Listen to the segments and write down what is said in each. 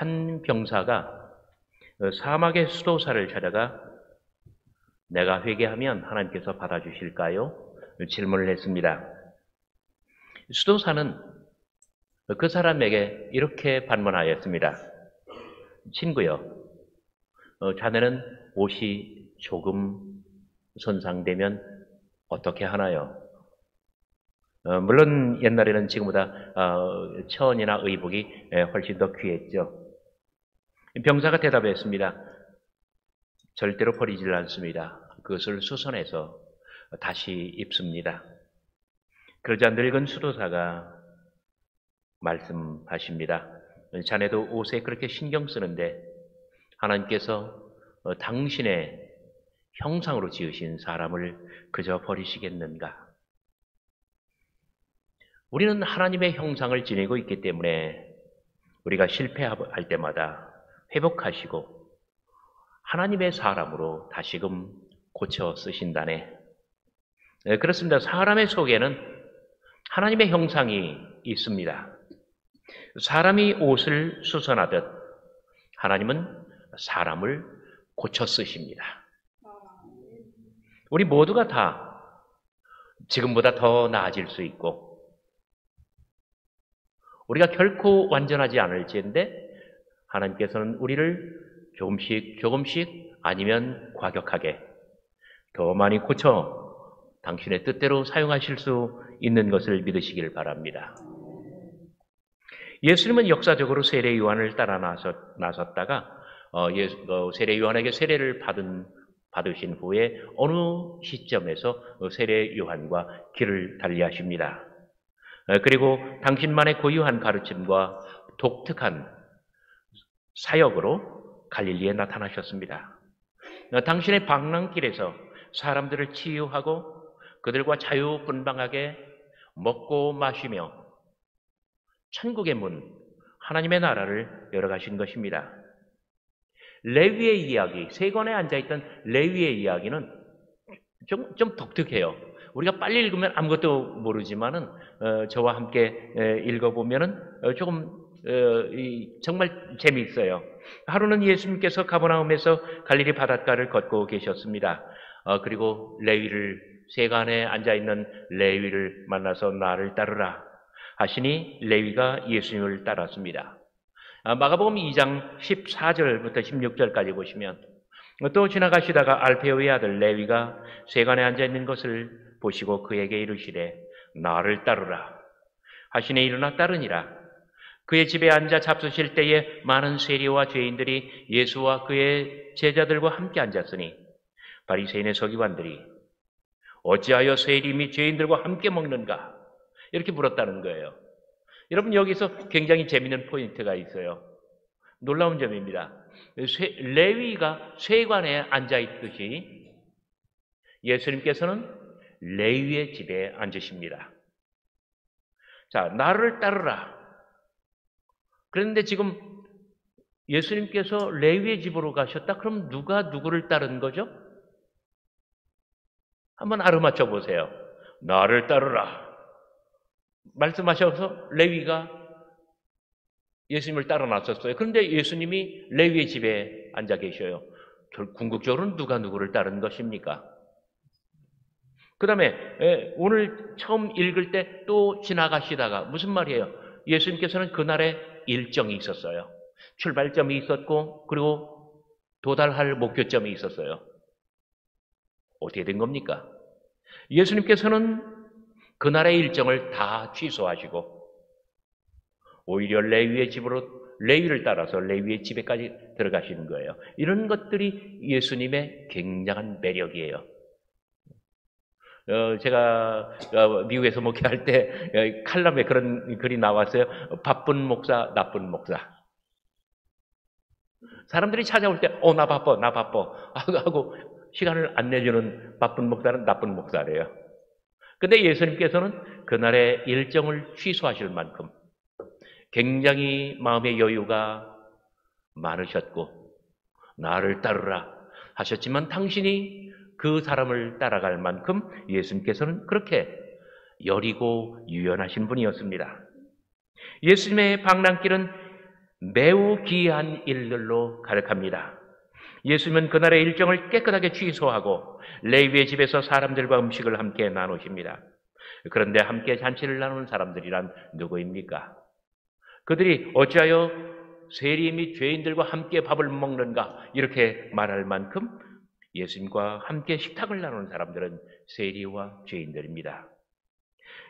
한 병사가 사막의 수도사를 찾아가 내가 회개하면 하나님께서 받아주실까요? 질문을 했습니다. 수도사는 그 사람에게 이렇게 반문하였습니다. 친구여, 자네는 옷이 조금 손상되면 어떻게 하나요? 물론 옛날에는 지금보다 천이나 의복이 훨씬 더 귀했죠. 병사가 대답했습니다. 절대로 버리질 않습니다. 그것을 수선해서 다시 입습니다. 그러자 늙은 수도사가 말씀하십니다. 자네도 옷에 그렇게 신경 쓰는데 하나님께서 당신의 형상으로 지으신 사람을 그저 버리시겠는가? 우리는 하나님의 형상을 지니고 있기 때문에 우리가 실패할 때마다 회복하시고 하나님의 사람으로 다시금 고쳐 쓰신다네. 그렇습니다. 사람의 속에는 하나님의 형상이 있습니다. 사람이 옷을 수선하듯 하나님은 사람을 고쳐 쓰십니다. 우리 모두가 다 지금보다 더 나아질 수 있고 우리가 결코 완전하지 않을지인데 하나님께서는 우리를 조금씩 아니면 과격하게 더 많이 고쳐 당신의 뜻대로 사용하실 수 있는 것을 믿으시길 바랍니다. 예수님은 역사적으로 세례 요한을 따라 나섰다가 세례 요한에게 세례를 받으신 후에 어느 시점에서 세례 요한과 길을 달리하십니다. 그리고 당신만의 고유한 가르침과 독특한 사역으로 갈릴리에 나타나셨습니다. 당신의 방랑길에서 사람들을 치유하고 그들과 자유분방하게 먹고 마시며 천국의 문, 하나님의 나라를 열어가신 것입니다. 레위의 이야기, 세관에 앉아있던 레위의 이야기는 좀 독특해요. 우리가 빨리 읽으면 아무것도 모르지만은 저와 함께 읽어보면은 조금 정말 재미있어요. 하루는 예수님께서 가버나움에서 갈릴리 바닷가를 걷고 계셨습니다. 그리고 세관에 앉아있는 레위를 만나서 나를 따르라 하시니 레위가 예수님을 따랐습니다. 마가복음 2장 14절부터 16절까지 보시면 또 지나가시다가 알페오의 아들 레위가 세관에 앉아있는 것을 보시고 그에게 이르시되 나를 따르라 하시니 일어나 따르니라. 그의 집에 앉아 잡수실 때에 많은 세리와 죄인들이 예수와 그의 제자들과 함께 앉았으니 바리새인의 서기관들이 어찌하여 세리 및 죄인들과 함께 먹는가? 이렇게 물었다는 거예요. 여러분 여기서 굉장히 재미있는 포인트가 있어요. 놀라운 점입니다. 레위가 세관에 앉아있듯이 예수님께서는 레위의 집에 앉으십니다. 자, 나를 따르라. 그런데 지금 예수님께서 레위의 집으로 가셨다? 그럼 누가 누구를 따른 거죠? 한번 알아맞혀 보세요. 나를 따르라. 말씀하셔서 레위가 예수님을 따라 나섰어요. 그런데 예수님이 레위의 집에 앉아 계셔요. 궁극적으로는 누가 누구를 따른 것입니까? 그 다음에 오늘 처음 읽을 때 또 지나가시다가 무슨 말이에요? 예수님께서는 그날에 일정이 있었어요. 출발점이 있었고 그리고 도달할 목표점이 있었어요. 어떻게 된 겁니까? 예수님께서는 그날의 일정을 다 취소하시고 오히려 레위의 집으로 레위를 따라서 레위의 집에까지 들어가시는 거예요. 이런 것들이 예수님의 굉장한 매력이에요. 제가 미국에서 목회할 때 칼럼에 그런 글이 나왔어요. 바쁜 목사, 나쁜 목사. 사람들이 찾아올 때 나 바빠 하고 시간을 안 내주는 바쁜 목사는 나쁜 목사래요. 근데 예수님께서는 그날의 일정을 취소하실 만큼 굉장히 마음의 여유가 많으셨고 나를 따르라 하셨지만 당신이 그 사람을 따라갈 만큼 예수님께서는 그렇게 여리고 유연하신 분이었습니다. 예수님의 방랑길은 매우 기이한 일들로 가득합니다. 예수님은 그날의 일정을 깨끗하게 취소하고 레위의 집에서 사람들과 음식을 함께 나누십니다. 그런데 함께 잔치를 나누는 사람들이란 누구입니까? 그들이 어찌하여 세리 및 죄인들과 함께 밥을 먹는가 이렇게 말할 만큼 예수님과 함께 식탁을 나누는 사람들은 세리와 죄인들입니다.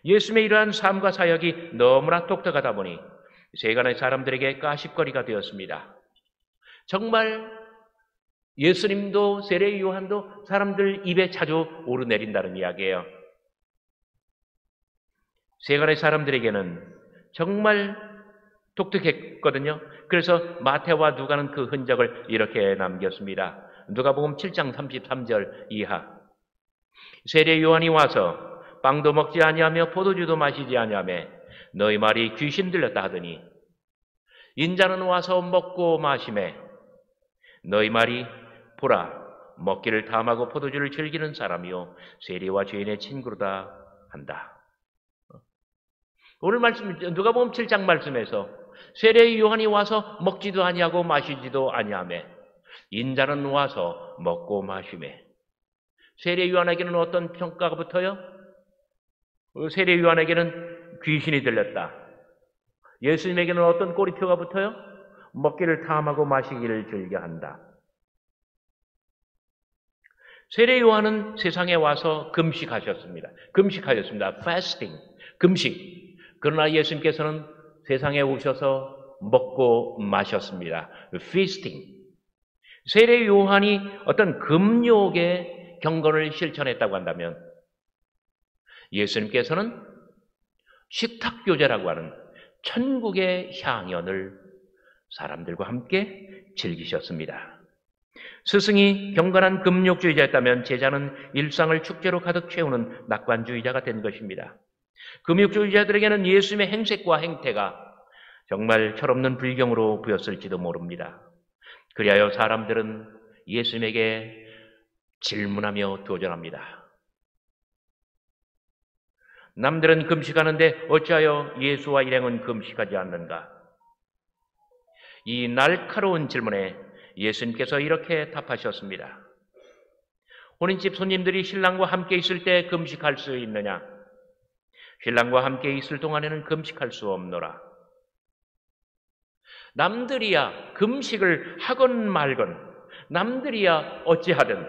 예수님의 이러한 삶과 사역이 너무나 독특하다 보니 세간의 사람들에게 가십거리가 되었습니다. 정말 예수님도 세례 요한도 사람들 입에 자주 오르내린다는 이야기예요. 세간의 사람들에게는 정말 독특했거든요. 그래서 마태와 누가는 그 흔적을 이렇게 남겼습니다. 누가복음 7장 33절 이하. 세례 요한이 와서 빵도 먹지 아니하며 포도주도 마시지 아니하며 너희 말이 귀신 들렸다 하더니 인자는 와서 먹고 마시매 너희 말이 보라 먹기를 탐하고 포도주를 즐기는 사람이요 세리와 죄인의 친구로다 한다. 오늘 말씀 누가복음 7장 말씀에서 세례 요한이 와서 먹지도 아니하고 마시지도 아니하며 인자는 와서 먹고 마시매. 세례 요한에게는 어떤 평가가 붙어요? 세례 요한에게는 귀신이 들렸다. 예수님에게는 어떤 꼬리표가 붙어요? 먹기를 탐하고 마시기를 즐겨한다. 세례 요한은 세상에 와서 금식하셨습니다. fasting, 금식. 그러나 예수님께서는 세상에 오셔서 먹고 마셨습니다. feasting. 세례 요한이 어떤 금욕의 경건을 실천했다고 한다면 예수님께서는 식탁교제라고 하는 천국의 향연을 사람들과 함께 즐기셨습니다. 스승이 경건한 금욕주의자였다면 제자는 일상을 축제로 가득 채우는 낙관주의자가 된 것입니다. 금욕주의자들에게는 예수님의 행색과 행태가 정말 철없는 불경으로 보였을지도 모릅니다. 그리하여 사람들은 예수님에게 질문하며 도전합니다. 남들은 금식하는데 어찌하여 예수와 일행은 금식하지 않는가? 이 날카로운 질문에 예수님께서 이렇게 답하셨습니다. 혼인집 손님들이 신랑과 함께 있을 때 금식할 수 있느냐? 신랑과 함께 있을 동안에는 금식할 수 없노라. 남들이야 금식을 하건 말건 남들이야 어찌하든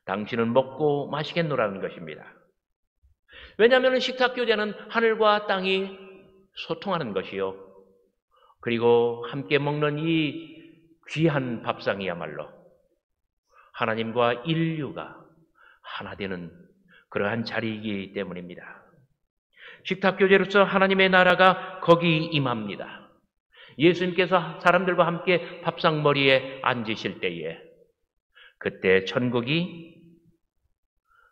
당신은 먹고 마시겠노라는 것입니다. 왜냐하면 식탁교제는 하늘과 땅이 소통하는 것이요. 그리고 함께 먹는 이 귀한 밥상이야말로 하나님과 인류가 하나 되는 그러한 자리이기 때문입니다. 식탁교제로서 하나님의 나라가 거기 임합니다. 예수님께서 사람들과 함께 밥상머리에 앉으실 때에 그때 천국이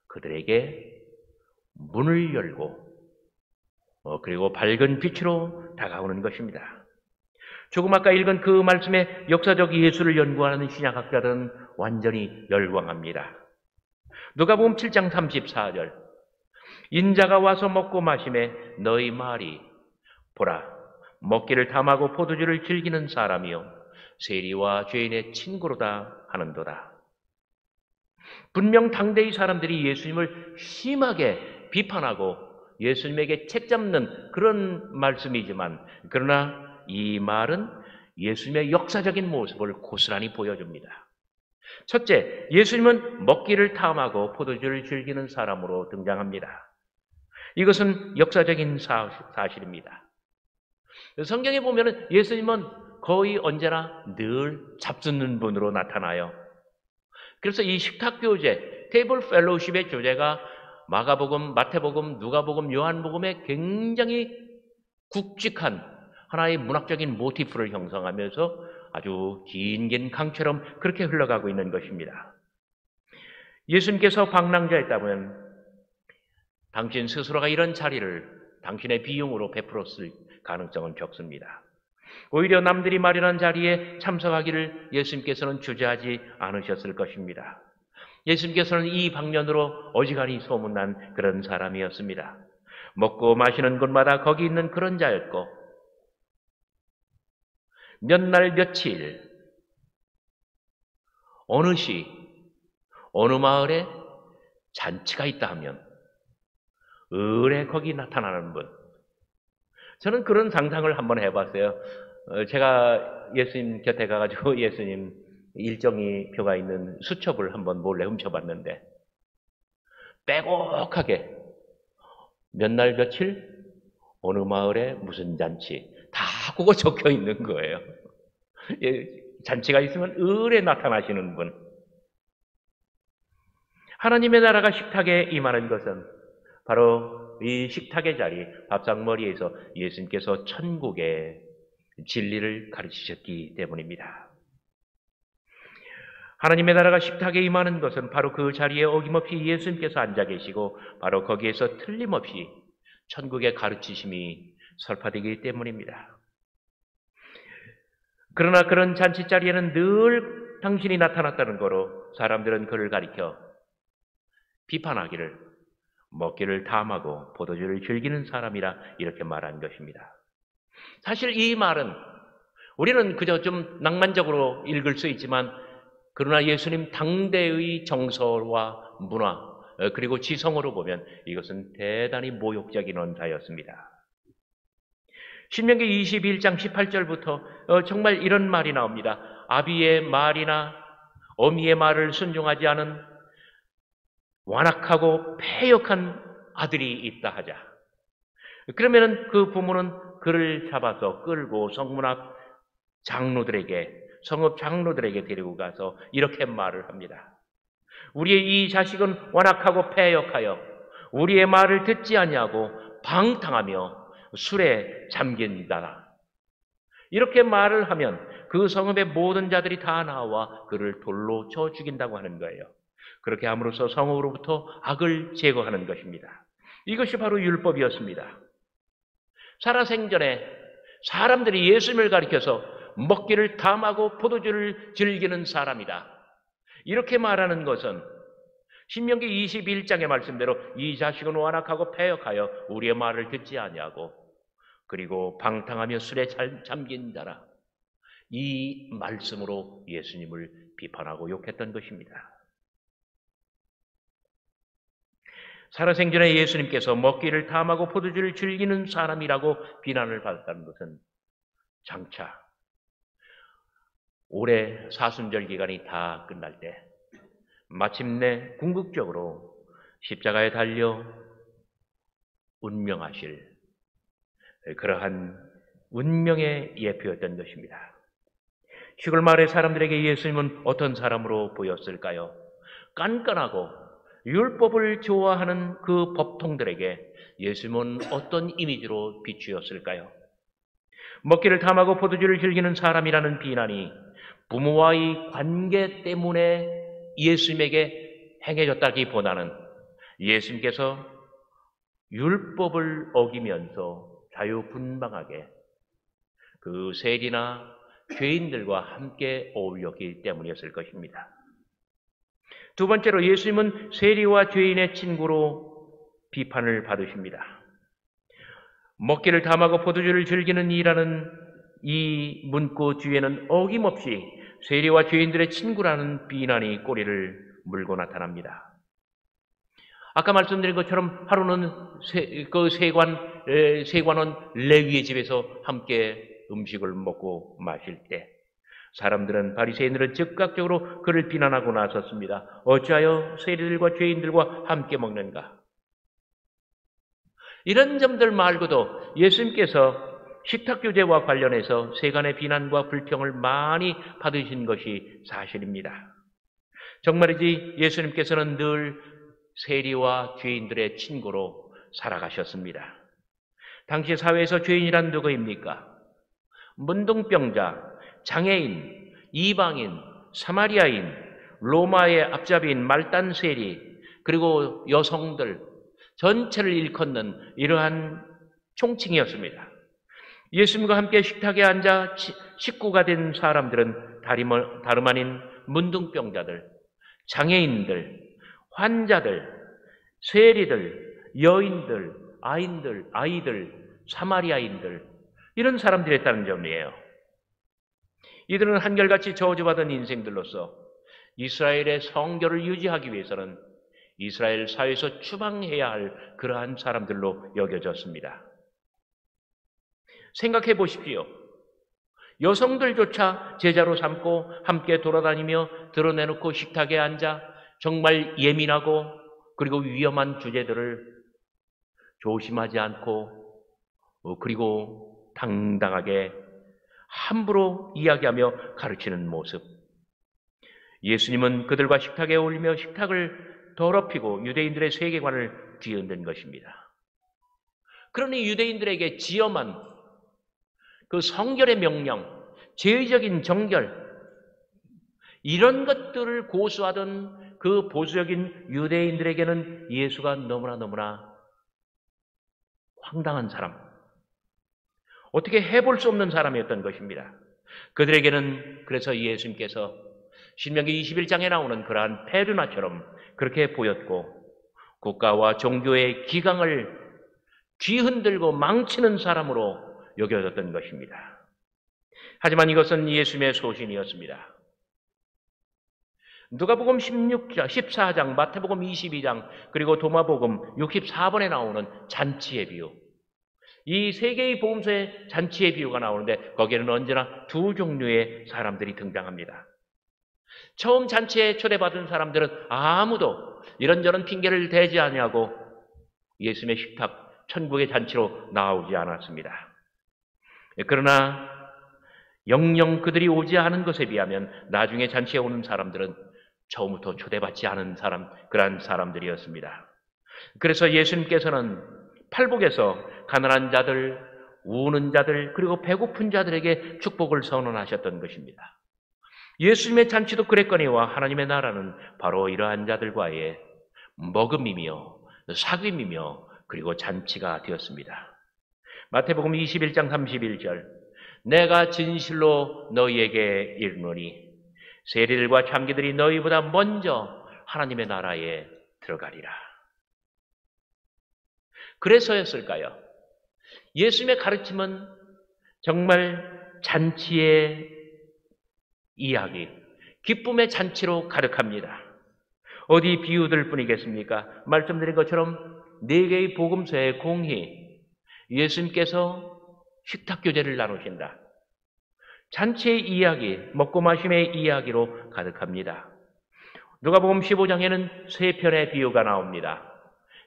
그들에게 문을 열고 그리고 밝은 빛으로 다가오는 것입니다. 조금 아까 읽은 그 말씀에 역사적 예수를 연구하는 신약학자들은 완전히 열광합니다. 누가복음 7장 34절 인자가 와서 먹고 마시매 너희 말이 보라 먹기를 탐하고 포도주를 즐기는 사람이요 세리와 죄인의 친구로다 하는도다. 분명 당대의 사람들이 예수님을 심하게 비판하고 예수님에게 책잡는 그런 말씀이지만 그러나 이 말은 예수님의 역사적인 모습을 고스란히 보여줍니다. 첫째, 예수님은 먹기를 탐하고 포도주를 즐기는 사람으로 등장합니다. 이것은 역사적인 사실입니다. 성경에 보면 예수님은 거의 언제나 늘 잡숫는 분으로 나타나요. 그래서 이 식탁교제, 테이블 펠로우십의 교제가 마가복음, 마태복음, 누가복음, 요한복음에 굉장히 굵직한 하나의 문학적인 모티프를 형성하면서 아주 긴 강처럼 그렇게 흘러가고 있는 것입니다. 예수님께서 방랑자였다면 당신 스스로가 이런 자리를 당신의 비용으로 베풀었을 가능성은 적습니다. 오히려 남들이 마련한 자리에 참석하기를 예수님께서는 주저하지 않으셨을 것입니다. 예수님께서는 이 방면으로 어지간히 소문난 그런 사람이었습니다. 먹고 마시는 곳마다 거기 있는 그런 자였고 몇 날 며칠 어느 시 어느 마을에 잔치가 있다 하면 을에 거기 나타나는 분. 저는 그런 상상을 한번 해봤어요. 제가 예수님 곁에 가가지고 예수님 일정이 표가 있는 수첩을 한번 몰래 훔쳐봤는데 빼곡하게 몇 날 며칠 어느 마을에 무슨 잔치 다 그거 적혀 있는 거예요. 잔치가 있으면 을에 나타나시는 분. 하나님의 나라가 식탁에 임하는 것은 바로 이 식탁의 자리, 밥상머리에서 예수님께서 천국의 진리를 가르치셨기 때문입니다. 하나님의 나라가 식탁에 임하는 것은 바로 그 자리에 어김없이 예수님께서 앉아 계시고 바로 거기에서 틀림없이 천국의 가르치심이 설파되기 때문입니다. 그러나 그런 잔치 자리에는 늘 당신이 나타났다는 거로 사람들은 그를 가리켜 비판하기를 먹기를 탐하고 포도주를 즐기는 사람이라 이렇게 말한 것입니다. 사실 이 말은 우리는 그저 좀 낭만적으로 읽을 수 있지만 그러나 예수님 당대의 정서와 문화 그리고 지성으로 보면 이것은 대단히 모욕적인 언사였습니다. 신명기 21장 18절부터 정말 이런 말이 나옵니다. 아비의 말이나 어미의 말을 순종하지 않은 완악하고 패역한 아들이 있다 하자. 그러면은 그 부모는 그를 잡아서 끌고 성문 앞 성읍 장로들에게 데리고 가서 이렇게 말을 합니다. 우리의 이 자식은 완악하고 패역하여 우리의 말을 듣지 아니하고 방탕하며 술에 잠긴다라. 이렇게 말을 하면 그 성읍의 모든 자들이 다 나와 그를 돌로 쳐 죽인다고 하는 거예요. 그렇게 함으로써 성읍으로부터 악을 제거하는 것입니다. 이것이 바로 율법이었습니다. 살아생전에 사람들이 예수님을 가리켜서 먹기를 탐하고 포도주를 즐기는 사람이다. 이렇게 말하는 것은 신명기 21장의 말씀대로 이 자식은 완악하고 패역하여 우리의 말을 듣지 아니하고 그리고 방탕하며 술에 잠긴 자라. 이 말씀으로 예수님을 비판하고 욕했던 것입니다. 살아생전에 예수님께서 먹기를 탐하고 포도주를 즐기는 사람이라고 비난을 받았다는 것은 장차 올해 사순절 기간이 다 끝날 때 마침내 궁극적으로 십자가에 달려 운명하실 그러한 운명의 예표였던 것입니다. 시골 마을의 사람들에게 예수님은 어떤 사람으로 보였을까요? 깐깐하고 율법을 좋아하는 그 법통들에게 예수님은 어떤 이미지로 비추었을까요? 먹기를 탐하고 포도주를 즐기는 사람이라는 비난이 부모와의 관계 때문에 예수님에게 행해졌다기보다는 예수님께서 율법을 어기면서 자유분방하게 그 세리나 죄인들과 함께 어울렸기 때문이었을 것입니다. 두 번째로 예수님은 세리와 죄인의 친구로 비판을 받으십니다. 먹기를 탐하고 포도주를 즐기는 이라는 이 문구 뒤에는 어김없이 세리와 죄인들의 친구라는 비난이 꼬리를 물고 나타납니다. 아까 말씀드린 것처럼 하루는 세관원 레위의 집에서 함께 음식을 먹고 마실 때 사람들은 바리새인들은 즉각적으로 그를 비난하고 나섰습니다. 어찌하여 세리들과 죄인들과 함께 먹는가? 이런 점들 말고도 예수님께서 식탁 규제와 관련해서 세간의 비난과 불평을 많이 받으신 것이 사실입니다. 정말이지 예수님께서는 늘 세리와 죄인들의 친구로 살아가셨습니다. 당시 사회에서 죄인이란 누구입니까? 문둥병자, 장애인, 이방인, 사마리아인, 로마의 앞잡이인 말단 세리, 그리고 여성들 전체를 일컫는 이러한 총칭이었습니다. 예수님과 함께 식탁에 앉아 식구가 된 사람들은 다름 아닌 문둥병자들, 장애인들, 환자들, 세리들, 여인들, 아이들, 사마리아인들 이런 사람들이었다는 점이에요. 이들은 한결같이 저주받은 인생들로서 이스라엘의 성결을 유지하기 위해서는 이스라엘 사회에서 추방해야 할 그러한 사람들로 여겨졌습니다. 생각해 보십시오. 여성들조차 제자로 삼고 함께 돌아다니며 드러내놓고 식탁에 앉아 정말 예민하고 그리고 위험한 주제들을 조심하지 않고 그리고 당당하게 함부로 이야기하며 가르치는 모습. 예수님은 그들과 식탁에 어울리며 식탁을 더럽히고 유대인들의 세계관을 뒤흔든 것입니다. 그러니 유대인들에게 지엄한 그 성결의 명령, 제의적인 정결, 이런 것들을 고수하던 그 보수적인 유대인들에게는 예수가 너무나 황당한 사람, 어떻게 해볼 수 없는 사람이었던 것입니다. 그들에게는 그래서 예수님께서 신명기 21장에 나오는 그러한 페르나처럼 그렇게 보였고 국가와 종교의 기강을 뒤흔들고 망치는 사람으로 여겨졌던 것입니다. 하지만 이것은 예수님의 소신이었습니다. 누가복음 16장, 14장, 마태복음 22장, 그리고 도마복음 64번에 나오는 잔치의 비유. 이 세 개의 복음서에 잔치의 비유가 나오는데 거기에는 언제나 두 종류의 사람들이 등장합니다. 처음 잔치에 초대받은 사람들은 아무도 이런저런 핑계를 대지 아니하고 예수님의 식탁, 천국의 잔치로 나오지 않았습니다. 그러나 영영 그들이 오지 않은 것에 비하면 나중에 잔치에 오는 사람들은 처음부터 초대받지 않은 사람, 그러한 사람들이었습니다. 그래서 예수님께서는 팔복에서 가난한 자들, 우는 자들, 그리고 배고픈 자들에게 축복을 선언하셨던 것입니다. 예수님의 잔치도 그랬거니와 하나님의 나라는 바로 이러한 자들과의 먹음이며 사귐이며 그리고 잔치가 되었습니다. 마태복음 21장 31절, 내가 진실로 너희에게 이르노니 세리들과 창기들이 너희보다 먼저 하나님의 나라에 들어가리라. 그래서였을까요? 예수님의 가르침은 정말 잔치의 이야기, 기쁨의 잔치로 가득합니다. 어디 비유들 뿐이겠습니까? 말씀드린 것처럼 네 개의 복음서의 공히 예수님께서 식탁 교제를 나누신다. 잔치의 이야기, 먹고 마심의 이야기로 가득합니다. 누가복음 15장에는 세 편의 비유가 나옵니다.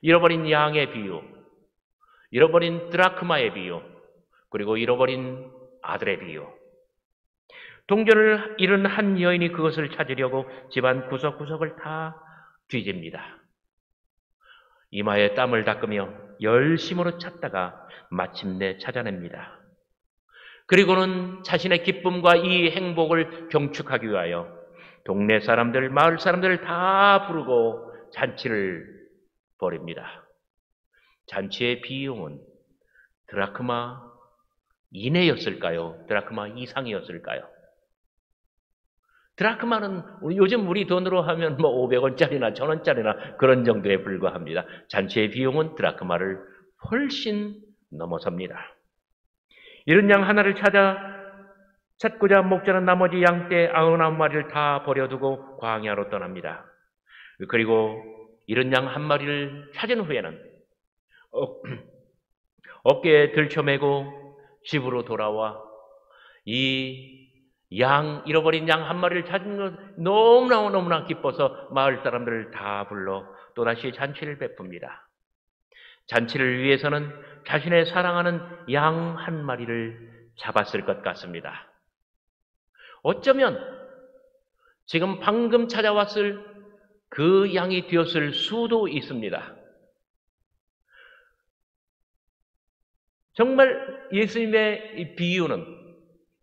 잃어버린 양의 비유, 잃어버린 드라크마의 비유, 그리고 잃어버린 아들의 비유. 동전을 잃은 한 여인이 그것을 찾으려고 집안 구석구석을 다 뒤집니다. 이마에 땀을 닦으며 열심으로 찾다가 마침내 찾아냅니다. 그리고는 자신의 기쁨과 이 행복을 경축하기 위하여 동네 사람들, 마을 사람들을 다 부르고 잔치를 벌입니다. 잔치의 비용은 드라크마 이내였을까요? 드라크마 이상이었을까요? 드라크마는 요즘 우리 돈으로 하면 500원짜리나 1000원짜리나 그런 정도에 불과합니다. 잔치의 비용은 드라크마를 훨씬 넘어섭니다. 이런 양 하나를 찾고자 목자는 나머지 양떼 99마리를 다 버려두고 광야로 떠납니다. 그리고 이런 양 한 마리를 찾은 후에는 어깨에 들쳐매고 집으로 돌아와 이 잃어버린 양 한 마리를 찾은 것 너무나 기뻐서 마을 사람들을 다 불러 또다시 잔치를 베풉니다. 잔치를 위해서는 자신의 사랑하는 양 한 마리를 잡았을 것 같습니다. 어쩌면 지금 방금 찾아왔을 그 양이 되었을 수도 있습니다. 정말 예수님의 이 비유는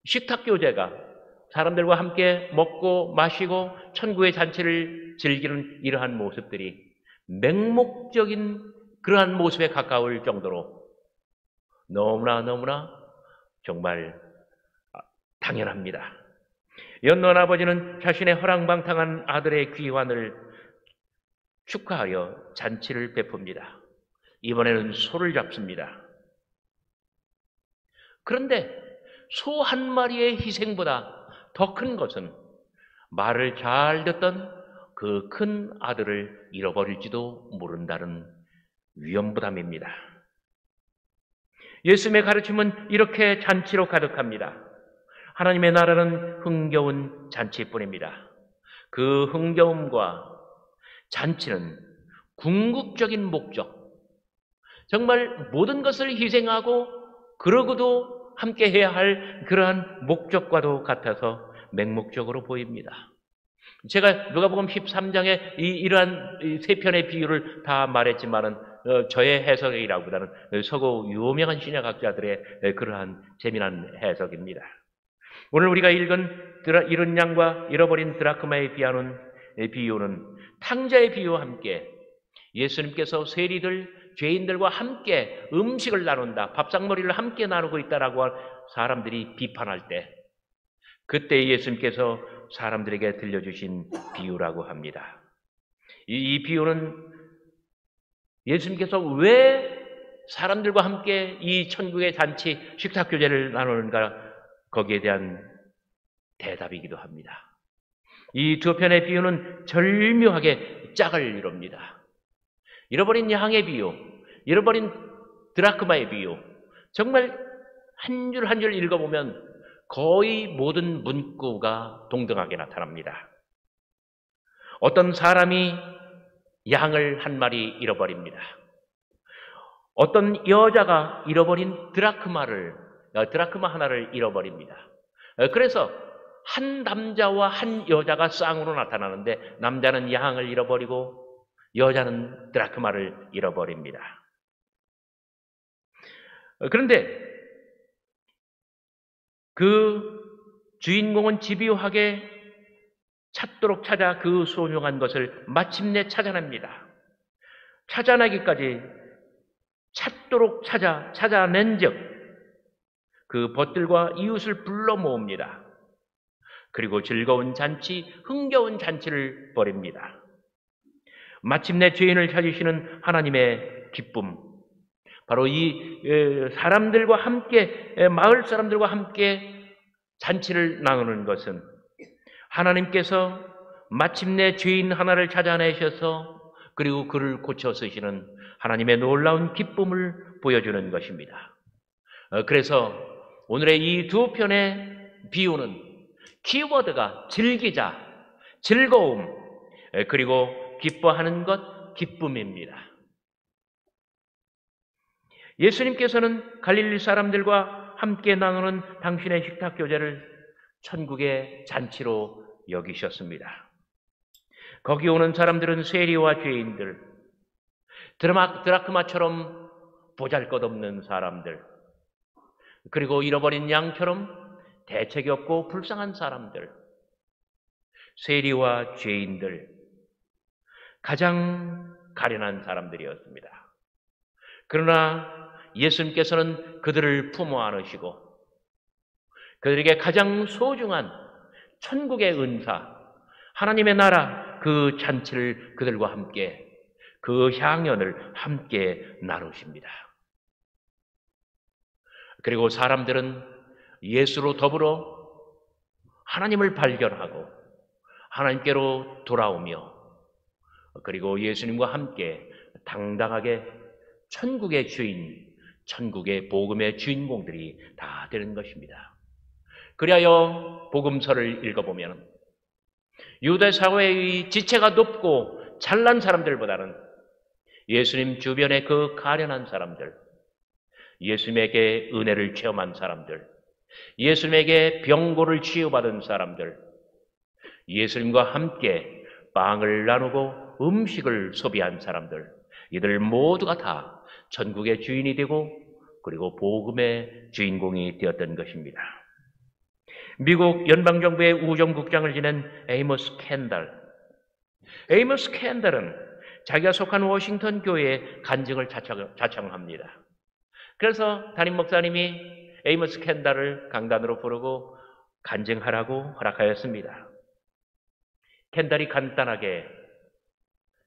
식탁교제가 사람들과 함께 먹고 마시고 천국의 잔치를 즐기는 이러한 모습들이 맹목적인 그러한 모습에 가까울 정도로 너무나 정말 당연합니다. 연노한 아버지는 자신의 허랑방탕한 아들의 귀환을 축하하여 잔치를 베풉니다. 이번에는 소를 잡습니다. 그런데 소 한 마리의 희생보다 더 큰 것은 말을 잘 듣던 그 큰 아들을 잃어버릴지도 모른다는 위험부담입니다. 예수님의 가르침은 이렇게 잔치로 가득합니다. 하나님의 나라는 흥겨운 잔치뿐입니다. 그 흥겨움과 잔치는 궁극적인 목적, 정말 모든 것을 희생하고 그러고도 함께 해야 할 그러한 목적과도 같아서 맹목적으로 보입니다. 제가 누가복음 13장에 이러한 세 편의 비유를 다 말했지만은 저의 해석이라기보다는 서구 유명한 신약학자들의 그러한 재미난 해석입니다. 오늘 우리가 읽은 잃은 양과 잃어버린 드라크마의 비유는 탕자의 비유와 함께 예수님께서 세리들, 죄인들과 함께 음식을 나눈다, 밥상머리를 함께 나누고 있다라고 사람들이 비판할 때, 그때 예수님께서 사람들에게 들려주신 비유라고 합니다. 이 비유는 예수님께서 왜 사람들과 함께 이 천국의 잔치 식사교제를 나누는가, 거기에 대한 대답이기도 합니다. 이 두 편의 비유는 절묘하게 짝을 이룹니다. 잃어버린 양의 비유, 잃어버린 드라크마의 비유, 정말 한 줄 한 줄 읽어보면 거의 모든 문구가 동등하게 나타납니다. 어떤 사람이 양을 한 마리 잃어버립니다. 어떤 여자가 잃어버린 드라크마 하나를 잃어버립니다. 그래서 한 남자와 한 여자가 쌍으로 나타나는데, 남자는 양을 잃어버리고 여자는 드라크마를 잃어버립니다. 그런데 그 주인공은 집요하게 찾도록 찾아 그 소중한 것을 마침내 찾아냅니다. 찾아내기까지 찾도록 찾아낸 즉 그 벗들과 이웃을 불러 모읍니다. 그리고 즐거운 잔치, 흥겨운 잔치를 벌입니다. 마침내 죄인을 찾으시는 하나님의 기쁨, 바로 이 사람들과 함께, 마을 사람들과 함께 잔치를 나누는 것은 하나님께서 마침내 죄인 하나를 찾아내셔서 그리고 그를 고쳐 쓰시는 하나님의 놀라운 기쁨을 보여주는 것입니다. 그래서 오늘의 이 두 편의 비유는 키워드가 즐기자, 즐거움, 그리고 기뻐하는 것, 기쁨입니다. 예수님께서는 갈릴리 사람들과 함께 나누는 당신의 식탁 교제를 천국의 잔치로 여기셨습니다. 거기 오는 사람들은 세리와 죄인들, 드라크마처럼 보잘것없는 사람들, 그리고 잃어버린 양처럼 대책이 없고 불쌍한 사람들, 세리와 죄인들, 가장 가련한 사람들이었습니다. 그러나 예수님께서는 그들을 품어 안으시고 그들에게 가장 소중한 천국의 은사, 하나님의 나라 그 잔치를 그들과 함께, 그 향연을 함께 나누십니다. 그리고 사람들은 예수로 더불어 하나님을 발견하고 하나님께로 돌아오며, 그리고 예수님과 함께 당당하게 천국의 주인, 천국의 복음의 주인공들이 다 되는 것입니다. 그리하여 복음서를 읽어보면 유대 사회의 지체가 높고 잘난 사람들보다는 예수님 주변의 그 가련한 사람들, 예수님에게 은혜를 체험한 사람들, 예수님에게 병고를 치유받은 사람들, 예수님과 함께 빵을 나누고 음식을 소비한 사람들, 이들 모두가 다 천국의 주인이 되고 그리고 복음의 주인공이 되었던 것입니다. 미국 연방정부의 우정국장을 지낸 에이머스 캔달은 자기가 속한 워싱턴 교회에 간증을 자청합니다. 그래서 담임 목사님이 에이머스 캔달을 강단으로 부르고 간증하라고 허락하였습니다. 캔달이 간단하게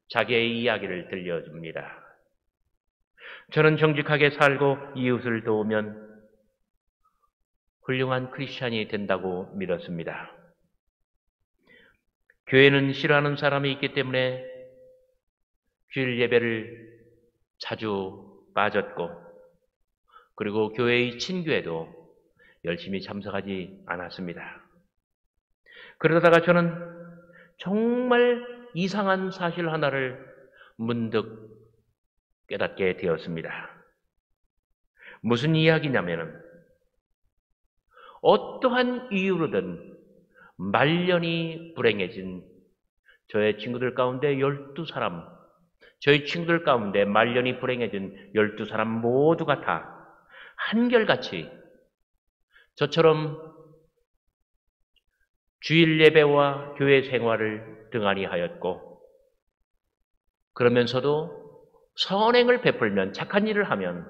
자기의 이야기를 들려줍니다. 저는 정직하게 살고 이웃을 도우면 훌륭한 크리스찬이 된다고 믿었습니다. 교회는 싫어하는 사람이 있기 때문에 주일 예배를 자주 빠졌고, 그리고 교회의 친교회도 열심히 참석하지 않았습니다. 그러다가 저는 정말 이상한 사실 하나를 문득 깨닫게 되었습니다. 무슨 이야기냐면은, 어떠한 이유로든 말년이 불행해진 저의 친구들 가운데 12사람, 저희 친구들 가운데 말년이 불행해진 12사람 모두가 다 한결같이 저처럼 주일 예배와 교회 생활을 등한히 하였고, 그러면서도 선행을 베풀면, 착한 일을 하면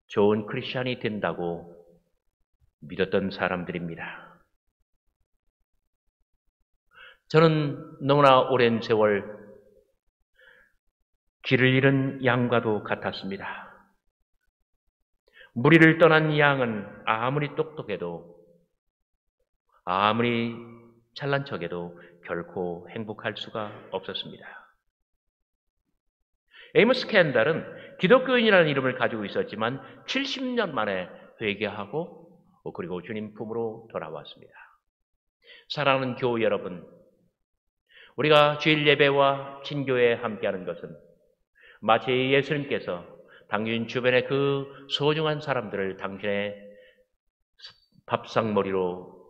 좋은 크리스찬이 된다고 믿었던 사람들입니다. 저는 너무나 오랜 세월 길을 잃은 양과도 같았습니다. 무리를 떠난 양은 아무리 똑똑해도, 아무리 잘난 척해도 결코 행복할 수가 없었습니다. 에이머스 캔달은 기독교인이라는 이름을 가지고 있었지만 70년 만에 회개하고 그리고 주님 품으로 돌아왔습니다. 사랑하는 교우 여러분, 우리가 주일 예배와 친교회에 함께하는 것은 마치 예수님께서 당신 주변의 그 소중한 사람들을 당신의 밥상머리로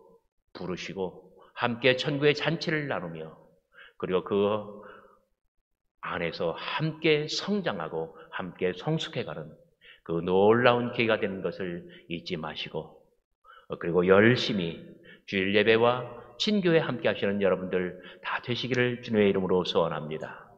부르시고 함께 천국의 잔치를 나누며, 그리고 그 안에서 함께 성장하고 함께 성숙해가는 그 놀라운 기회가 되는 것을 잊지 마시고, 그리고 열심히 주일 예배와 친교회 함께 하시는 여러분들 다 되시기를 주님의 이름으로 소원합니다.